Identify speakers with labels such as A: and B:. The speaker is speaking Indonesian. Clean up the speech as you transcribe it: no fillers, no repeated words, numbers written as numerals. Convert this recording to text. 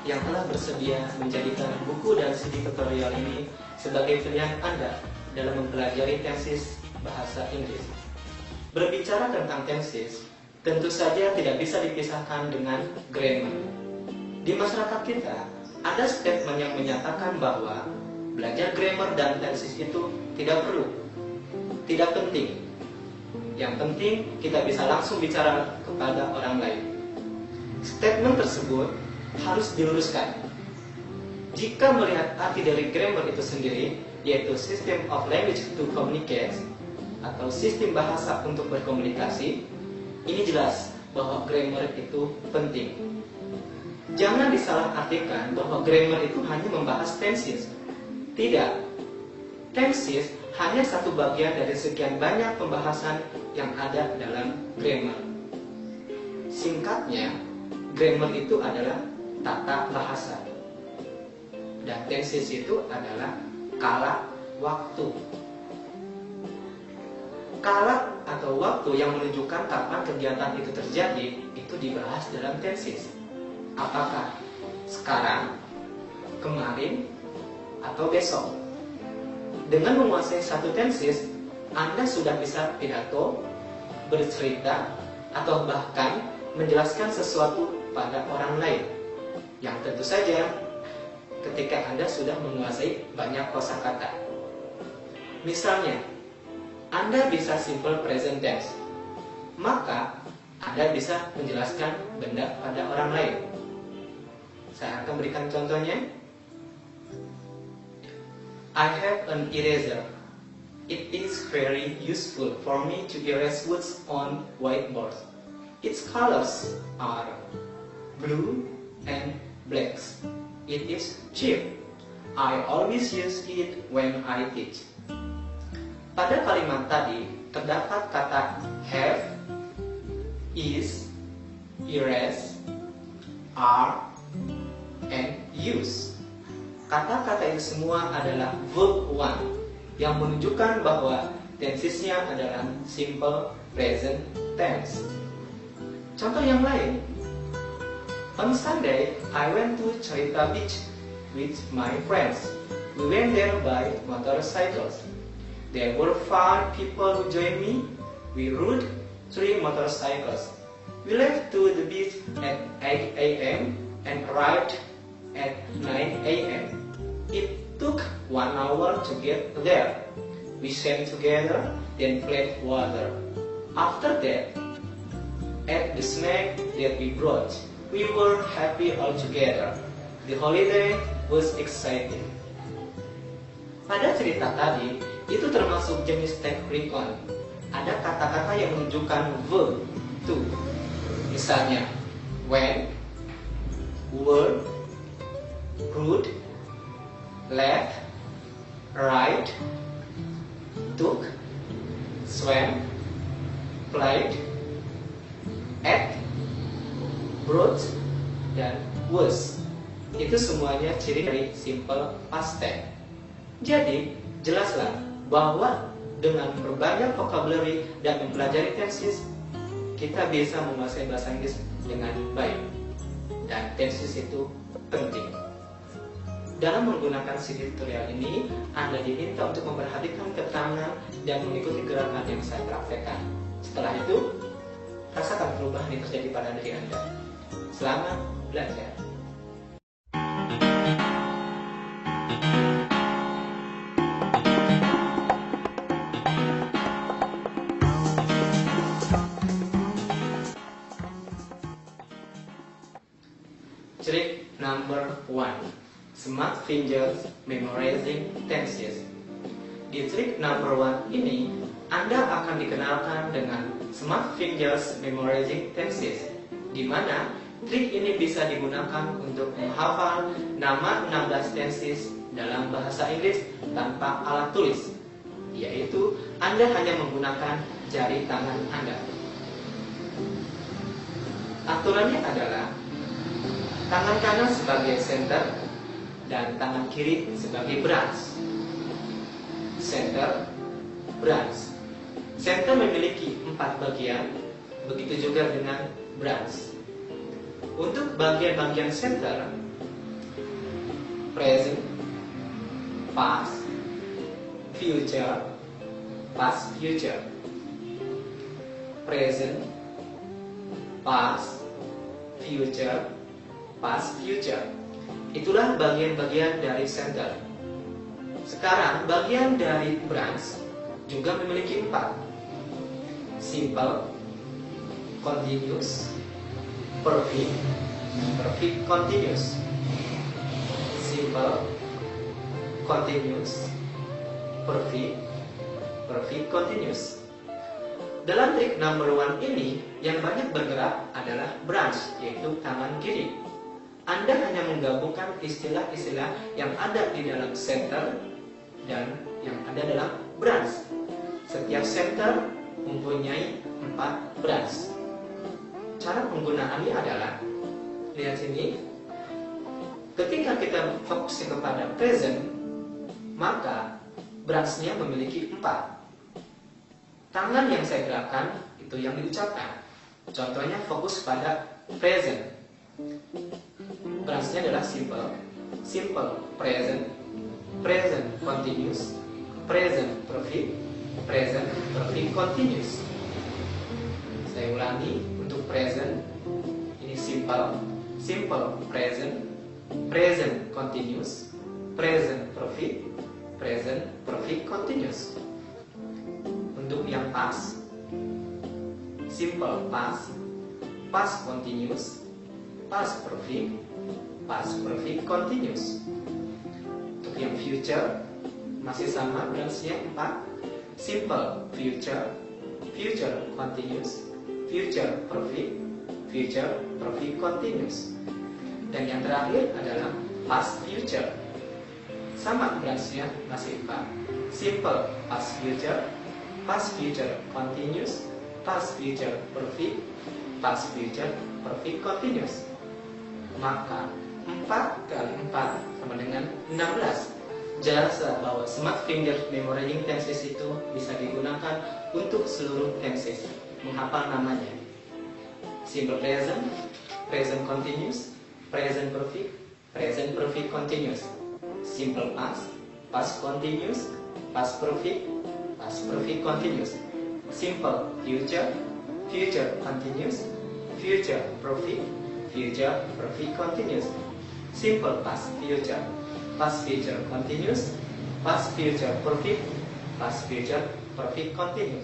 A: yang telah bersedia menjadikan buku dan CD tutorial ini sebagai pilihan Anda dalam mempelajari tesis bahasa Inggris. Berbicara tentang tesis, tentu saja tidak bisa dipisahkan dengan grammar. Di masyarakat kita, ada statement yang menyatakan bahwa belajar grammar dan tesis itu tidak perlu, tidak penting. Yang penting kita bisa langsung bicara kepada orang lain. Statement tersebut harus diluruskan. Jika melihat arti dari grammar itu sendiri, yaitu System of Language to Communicate atau sistem bahasa untuk berkomunikasi, ini jelas bahwa grammar itu penting. Jangan disalahartikan bahwa grammar itu hanya membahas tenses. Tidak. Tenses hanya satu bagian dari sekian banyak pembahasan yang ada dalam grammar. Singkatnya, grammar itu adalah tata bahasa. Dan tenses itu adalah kala waktu. Kala atau waktu yang menunjukkan kapan kegiatan itu terjadi, itu dibahas dalam tenses. Apakah sekarang, kemarin, atau besok? Dengan menguasai satu tenses, Anda sudah bisa pidato, bercerita, atau bahkan menjelaskan sesuatu pada orang lain. Yang tentu saja ketika Anda sudah menguasai banyak kosakata. Misalnya, Anda bisa simple present tense, maka Anda bisa menjelaskan benda pada orang lain. Saya akan berikan contohnya. I have an eraser. It is very useful for me to erase words on whiteboard. Its colors are blue and black. It is cheap. I always use it when I teach. Pada kalimat tadi terdapat kata have, is, erase, are, and use. Kata-kata ini semua adalah verb one yang menunjukkan bahwa tensesnya adalah simple present tense. Contoh yang lain. On Sunday, I went to Cerita Beach with my friends. We went there by motorcycles. There were 5 people who joined me. We rode 3 motorcycles. We left to the beach at 8 a.m. and arrived at 9 a.m. It took 1 hour to get there. We swam together, then played water. After that, ate the snack that we brought. We were happy all together. The holiday was exciting. Pada cerita tadi, itu termasuk jenis take recon. Ada kata-kata yang menunjukkan verb to. Misalnya, when, were, rode, left, ride, took, swam, played, ate, brought, dan was. Itu semuanya ciri dari simple past tense. Jadi, jelaslah bahwa dengan berbanyak vocabulary dan mempelajari tenses, kita bisa menguasai bahasa Inggris dengan baik. Dan tenses itu penting. Dalam menggunakan CD tutorial ini, Anda diminta untuk memperhatikan keterangan dan mengikuti gerakan yang saya praktekkan. Setelah itu, rasakan perubahan yang terjadi pada diri Anda. Selamat belajar. Trick number 1. Smart Fingers Memorizing Tenses. Di trik number 1 ini, Anda akan dikenalkan dengan Smart Fingers Memorizing Tenses, di mana trik ini bisa digunakan untuk menghafal nama 16 tenses dalam bahasa Inggris tanpa alat tulis, yaitu Anda hanya menggunakan jari tangan Anda. Aturannya adalah tangan kanan sebagai center dan tangan kiri sebagai branch. Center, branch. Center memiliki 4 bagian, begitu juga dengan branch. Untuk bagian-bagian center, present, past, future, past, future. Present, past, future, past, future. Itulah bagian-bagian dari center. Sekarang bagian dari branch juga memiliki 4. Simple, continuous, perfect, perfect continuous. Simple, continuous, perfect, perfect continuous. Dalam trik number 1 ini, yang banyak bergerak adalah branch, yaitu tangan kiri. Anda hanya menggabungkan istilah-istilah yang ada di dalam center dan yang ada dalam branch. Setiap center mempunyai 4 branch. Cara penggunaannya adalah, lihat sini, ketika kita fokus kepada present, maka branch-nya memiliki 4. Tangan yang saya gerakkan itu yang diucapkan. Contohnya fokus pada present. Branch-nya adalah simple, simple present, present continuous, present perfect, present perfect continuous. Saya ulangi untuk present. Ini simple, simple present, present continuous, present perfect, present perfect continuous. Untuk yang past, simple past, past continuous, past perfect, past perfect continuous. Untuk yang future, masih sama branch-nya 4. Simple future, future continuous, future perfect, future perfect continuous. Dan yang terakhir adalah past future. Sama branch-nya masih 4. Simple past future, past future continuous, past future perfect, past future perfect continuous. Maka 4 kali 4 sama dengan 16. Jasa bahwa Smart Finger Memorizing Tenses itu bisa digunakan untuk seluruh tenses. Menghafal namanya: simple present, present continuous, present perfect, present perfect continuous. Simple past, past continuous, past perfect, past perfect continuous. Simple future, future continuous, future perfect, future perfect continuous. Simple past future, past future continuous, past future perfect, past future perfect continuous.